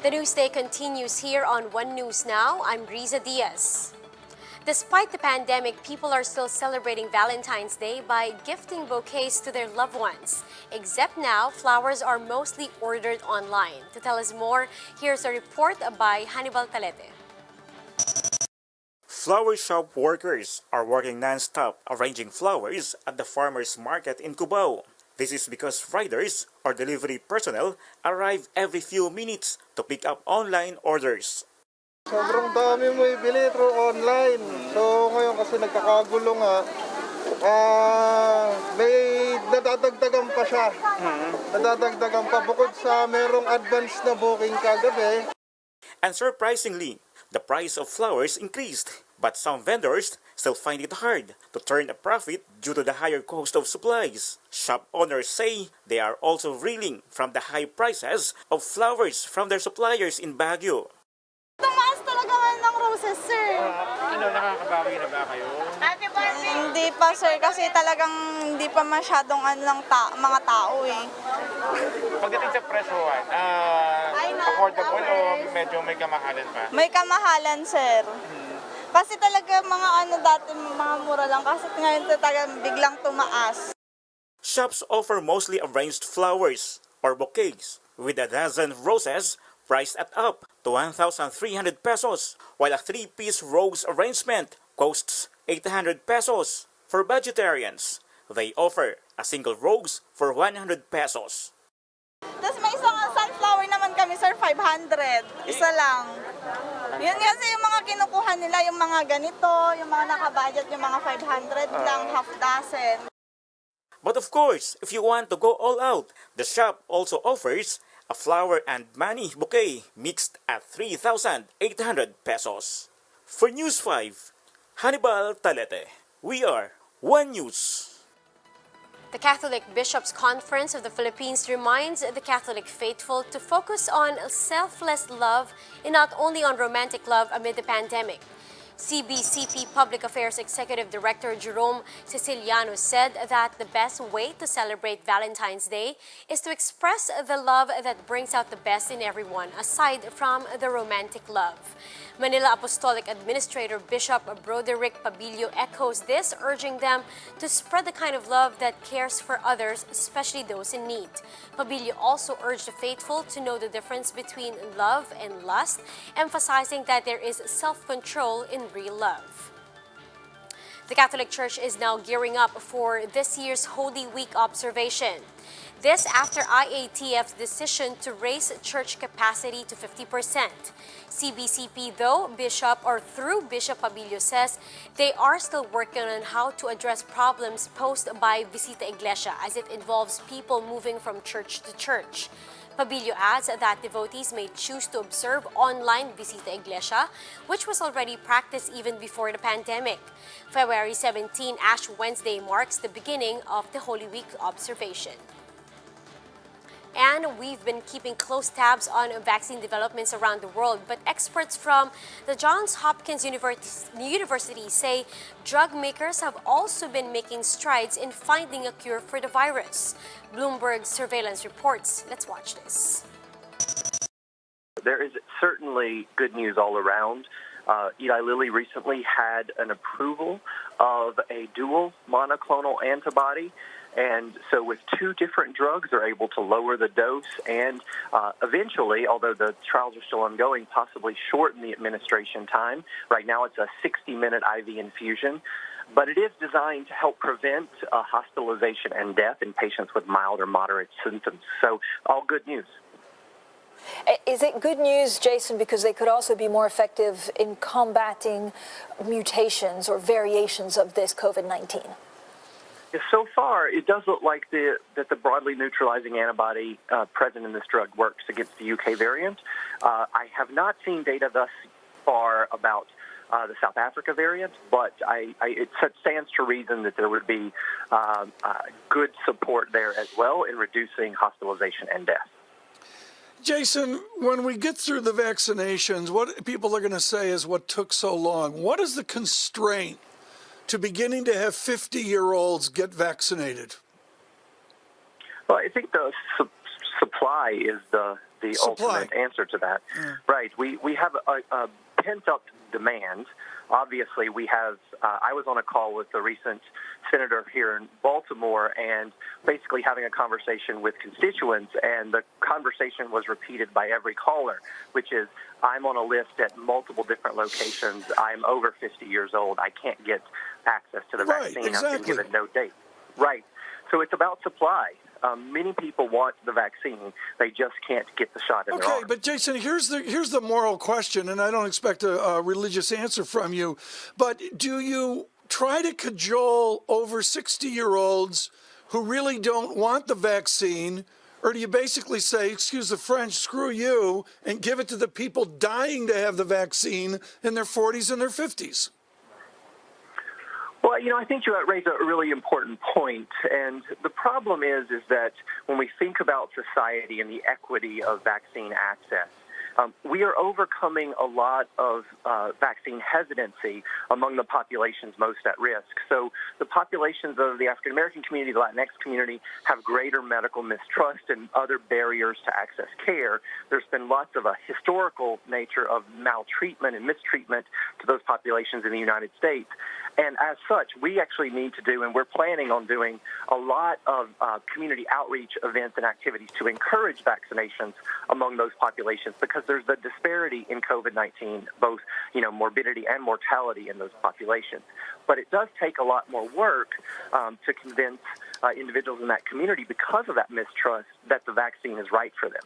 The news day continues here on One News Now. I'm Riza Diaz. Despite the pandemic, people are still celebrating Valentine's Day by gifting bouquets to their loved ones. Except now, flowers are mostly ordered online. To tell us more, here's a report by Hannibal Talete. Flower shop workers are working non-stop arranging flowers at the farmers market in Cubao. This is because riders or delivery personnel arrive every few minutes to pick up online orders. Sobrang dami mo ibili through online. So ngayon kasi nagkakagulo nga, may nadadagdagan pa siya. Nadadagdagan pa bukod sa merong advance na booking kagabi. And surprisingly, the price of flowers increased, but some vendors still find it hard to turn a profit due to the higher cost of supplies. Shop owners say they are also reeling from the high prices of flowers from their suppliers in Baguio. Tumaas talaga ng roses, sir. Nakakabawi na ba kayo? Hindi pa, sir, kasi talagang hindi pa masyadong mga tao eh. Pagdating sa presyohan, affordable o medyo may kamahalan pa? May kamahalan, sir. Kasi talaga mga dati mga mura lang kasi ngayon talaga biglang tumaas. Shops offer mostly arranged flowers or bouquets with a dozen roses priced at up to 1,300 pesos, while a 3-piece rose arrangement costs 800 pesos. For vegetarians, they offer a single rose for 100 pesos. Tapos may isang sunflower naman kami, sir, 500. Isa lang. Yun kasi yung mga kinukuha nila, yung mga ganito, yung mga nakabudget, yung mga 500 lang, half dozen. But of course, if you want to go all out, the shop also offers a flower and money bouquet mixed at 3,800 pesos. For News 5, Hannibal Talete. We are One News. The Catholic Bishops' Conference of the Philippines reminds the Catholic faithful to focus on selfless love and not only on romantic love amid the pandemic. CBCP Public Affairs Executive Director Jerome Ceciliano said that the best way to celebrate Valentine's Day is to express the love that brings out the best in everyone, aside from the romantic love. Manila Apostolic Administrator Bishop Broderick Pabilio echoes this, urging them to spread the kind of love that cares for others, especially those in need. Pabilio also urged the faithful to know the difference between love and lust, emphasizing that there is self-control in real love. The Catholic Church is now gearing up for this year's Holy Week observation. This after IATF's decision to raise church capacity to 50%. CBCP, through Bishop Pabilio, says they are still working on how to address problems posed by Visita Iglesia as it involves people moving from church to church. Pabilio adds that devotees may choose to observe online Visita Iglesia, which was already practiced even before the pandemic. February 17, Ash Wednesday, marks the beginning of the Holy Week observation. And we've been keeping close tabs on vaccine developments around the world, but experts from the Johns Hopkins University say drug makers have also been making strides in finding a cure for the virus. Bloomberg surveillance reports. Let's watch this. There is certainly good news all around. Eli Lilly recently had an approval of a dual monoclonal antibody. And so with two different drugs, they're able to lower the dose and eventually, although the trials are still ongoing, possibly shorten the administration time. Right now it's a 60-minute IV infusion. But it is designed to help prevent hospitalization and death in patients with mild or moderate symptoms. So all good news. Is it good news, Jason, because they could also be more effective in combating mutations or variations of this COVID-19? So far, it does look like that the broadly neutralizing antibody present in this drug works against the UK variant. I have not seen data thus far about the South Africa variant, but it stands to reason that there would be good support there as well in reducing hospitalization and death. Jason, when we get through the vaccinations, what people are going to say is what took so long. What is the constraint to beginning to have 50-year-olds get vaccinated? Well, I think the supply is the the Supply. ultimate answer to that. Right. We have a pent-up demand. Obviously, we have, I was on a call with the recent senator here in Baltimore and basically having a conversation with constituents, and the conversation was repeated by every caller, which is, I'm on a list at multiple different locations. I'm over 50 years old. I can't get access to the vaccine. Exactly. I've been given no date. Right. So it's about supply. Many people want the vaccine. They just can't get the shot in their arm. Okay, but Jason, here's the moral question, and I don't expect a religious answer from you, but do you try to cajole over 60-year-olds who really don't want the vaccine, or do you basically say, excuse the French, screw you, and give it to the people dying to have the vaccine in their 40s and their 50s? Well, I think you raise a really important point, and the problem is that when we think about society and the equity of vaccine access, we are overcoming a lot of vaccine hesitancy among the populations most at risk. So the populations of the African American community, the Latinx community, have greater medical mistrust and other barriers to access care. There's been lots of a historical nature of maltreatment and mistreatment to those populations in the United States. And as such, we actually need to do, and we're planning on doing, a lot of community outreach events and activities to encourage vaccinations among those populations, because there's the disparity in COVID-19, both, morbidity and mortality in those populations. But it does take a lot more work to convince individuals in that community, because of that mistrust, that the vaccine is right for them.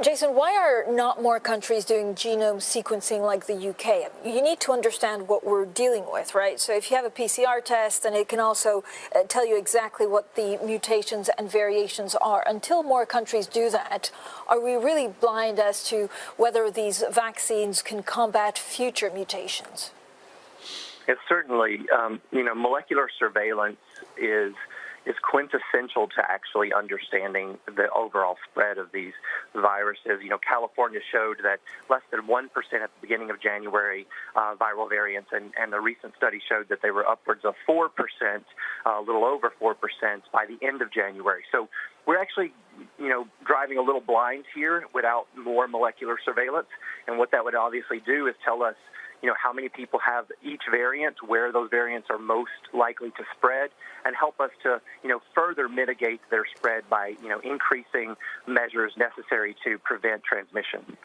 Jason, why are not more countries doing genome sequencing like the UK? You need to understand what we're dealing with, right? So if you have a PCR test, and it can also tell you exactly what the mutations and variations are. Until more countries do that, are we really blind as to whether these vaccines can combat future mutations? It's certainly, molecular surveillance is quintessential to actually understanding the overall spread of these viruses. California showed that less than 1% at the beginning of January viral variants, and the recent study showed that they were upwards of 4%, a little over 4% by the end of January. So we're actually, driving a little blind here without more molecular surveillance. And what that would obviously do is tell us, how many people have each variant, where those variants are most likely to spread, and help us to, further mitigate their spread by, increasing measures necessary to prevent transmission.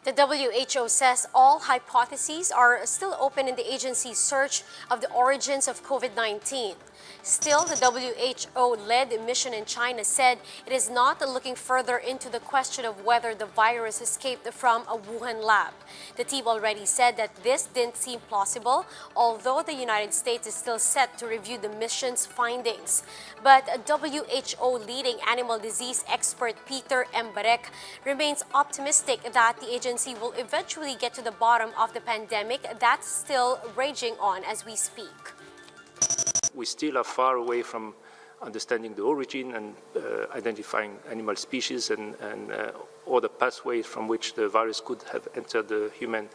The WHO says all hypotheses are still open in the agency's search of the origins of COVID-19. Still, the WHO-led mission in China said it is not looking further into the question of whether the virus escaped from a Wuhan lab. The team already said that this didn't seem plausible, although the United States is still set to review the mission's findings. But WHO leading animal disease expert Peter Mbarek remains optimistic that the agency will eventually get to the bottom of the pandemic that's still raging on as we speak. We still are far away from understanding the origin and identifying animal species and all the pathways from which the virus could have entered the human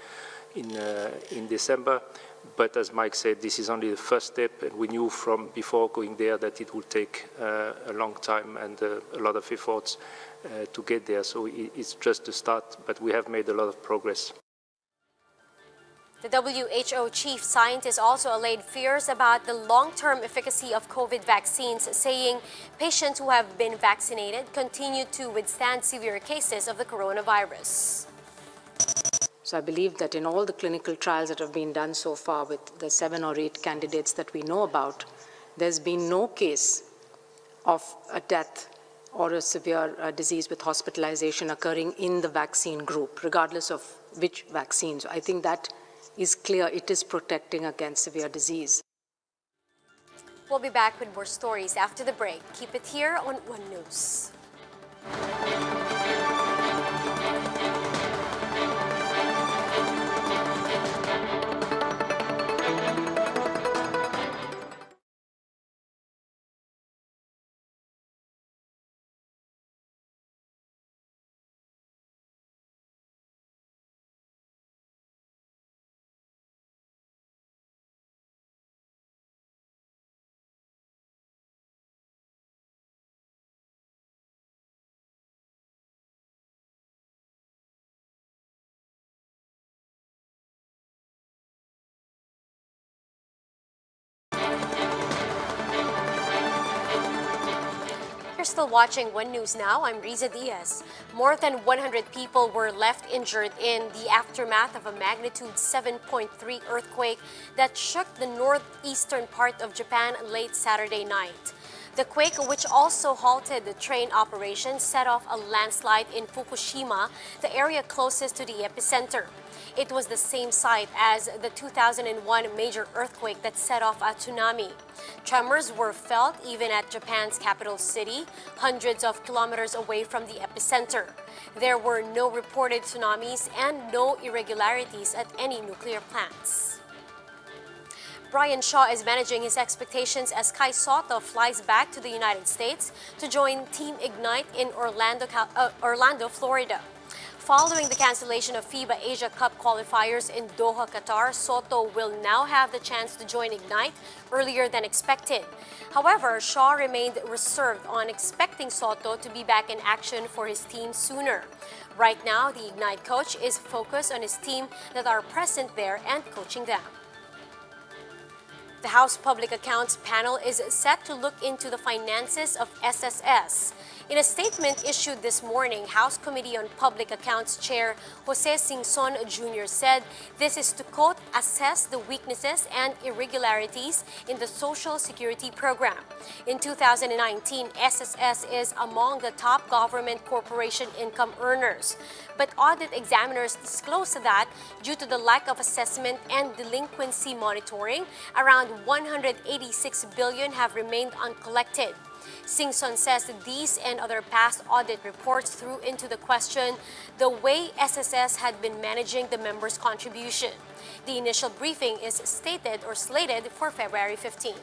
in December. But as Mike said, this is only the first step, and we knew from before going there that it would take a long time and a lot of efforts to get there. So it's just the start, but we have made a lot of progress. The WHO chief scientist also allayed fears about the long-term efficacy of COVID vaccines, saying patients who have been vaccinated continue to withstand severe cases of the coronavirus. So I believe that in all the clinical trials that have been done so far with the 7 or 8 candidates that we know about, there's been no case of a death or a severe disease with hospitalization occurring in the vaccine group, regardless of which vaccines. I think that is clear. It is protecting against severe disease. We'll be back with more stories after the break. Keep it here on One News. you're still watching One News Now, I'm Riza Diaz. More than 100 people were left injured in the aftermath of a magnitude 7.3 earthquake that shook the northeastern part of Japan late Saturday night. The quake, which also halted the train operation, set off a landslide in Fukushima, the area closest to the epicenter. It was the same site as the 2001 major earthquake that set off a tsunami. Tremors were felt even at Japan's capital city, hundreds of kilometers away from the epicenter. There were no reported tsunamis and no irregularities at any nuclear plants. Brian Shaw is managing his expectations as Kai Sotto flies back to the United States to join Team Ignite in Orlando, Florida. Following the cancellation of FIBA Asia Cup qualifiers in Doha, Qatar, Sotto will now have the chance to join Ignite earlier than expected. However, Shaw remained reserved on expecting Sotto to be back in action for his team sooner. Right now, the Ignite coach is focused on his team that are present there and coaching them. The House Public Accounts Panel is set to look into the finances of SSS. In a statement issued this morning, House Committee on Public Accounts Chair Jose Singson Jr. said this is to, quote, assess the weaknesses and irregularities in the Social Security program. In 2019, SSS is among the top government corporation income earners. But audit examiners disclosed that due to the lack of assessment and delinquency monitoring, around 186 billion have remained uncollected. Singson says that these and other past audit reports threw into the question the way SSS had been managing the members' contribution. The initial briefing is slated for February 15.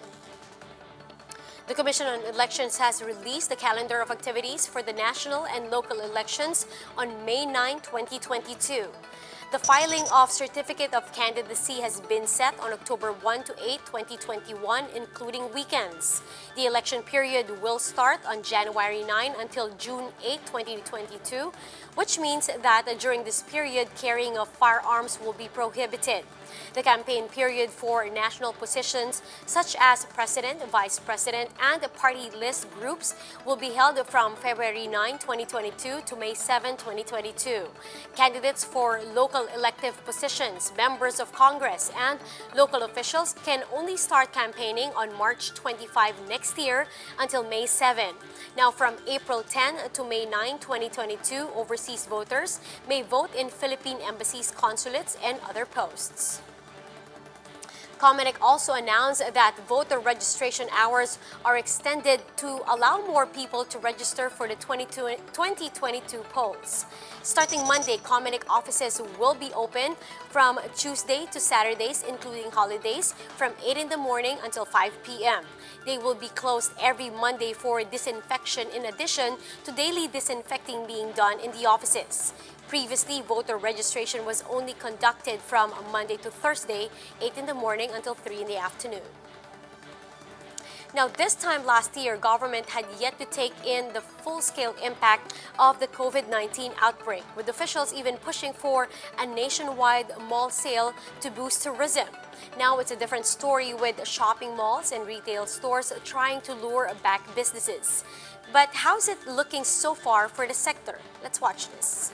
The Commission on Elections has released the calendar of activities for the national and local elections on May 9, 2022. The filing of Certificate of Candidacy has been set on October 1 to 8, 2021, including weekends. The election period will start on January 9 until June 8, 2022, which means that during this period, carrying of firearms will be prohibited. The campaign period for national positions such as president, vice president, and party list groups will be held from February 9, 2022 to May 7, 2022. Candidates for local elective positions, members of Congress, and local officials can only start campaigning on March 25 next year until May 7. Now, from April 10 to May 9, 2022, overseas voters may vote in Philippine embassies, consulates, and other posts. COMELEC also announced that voter registration hours are extended to allow more people to register for the 2022 polls. Starting Monday, COMELEC offices will be open from Tuesday to Saturdays, including holidays, from 8 in the morning until 5 p.m. They will be closed every Monday for disinfection in addition to daily disinfecting being done in the offices. Previously, voter registration was only conducted from Monday to Thursday, 8 in the morning until 3 in the afternoon. Now, this time last year, government had yet to take in the full-scale impact of the COVID-19 outbreak, with officials even pushing for a nationwide mall sale to boost tourism. Now it's a different story with shopping malls and retail stores trying to lure back businesses. But how's it looking so far for the sector? Let's watch this.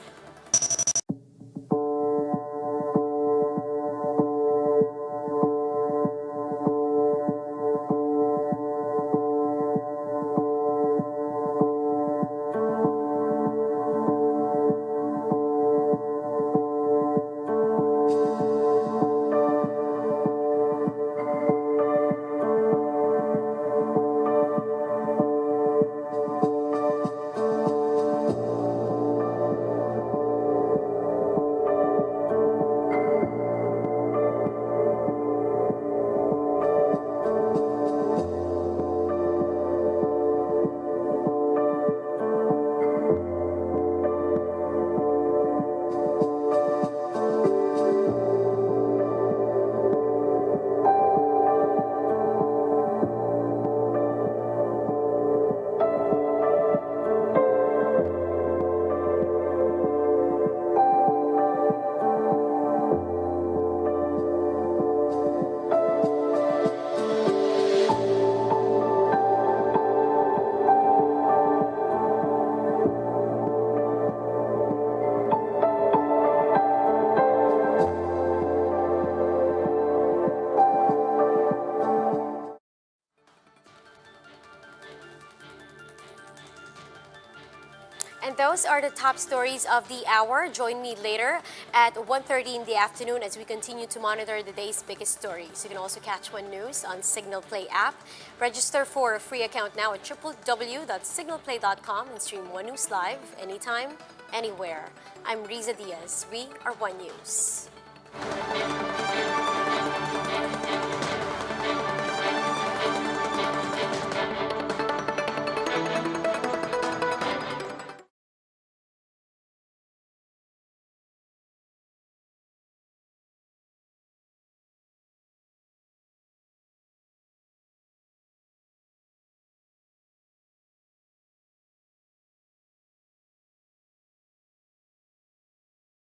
those are the top stories of the hour. Join me later at 1:30 in the afternoon as we continue to monitor the day's biggest stories. You can also catch One News on Signal Play app. Register for a free account now at www.signalplay.com and stream One News live anytime, anywhere. I'm Riza Diaz. We are One News.